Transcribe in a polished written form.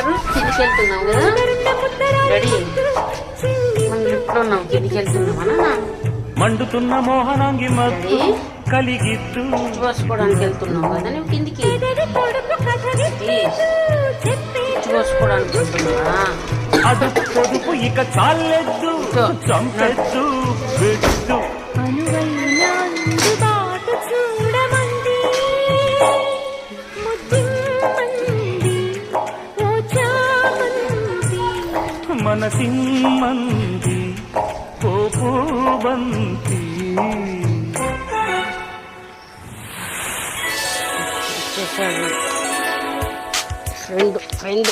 ఏమంటారు, కిందికి వెళ్తున్నాం కదా రెడీ, మనం లిఫ్ట్ లో ఉన్నాం, కిందికి వెళ్తున్నామా మండుతున్న మోహనాంగి మత్తు కలిగిద్దు పోసుకోవడానికి వెళ్తున్నాం కదా నువ్వు కిందికి, పోసుకోవడానికి వెళ్తున్నావా? అదుపు పొదుపు ఇక చాలెద్దు, చంపెద్దు వెద్దు. మనసిమ్మంది పోపు బంతి. ఫ్రెండ్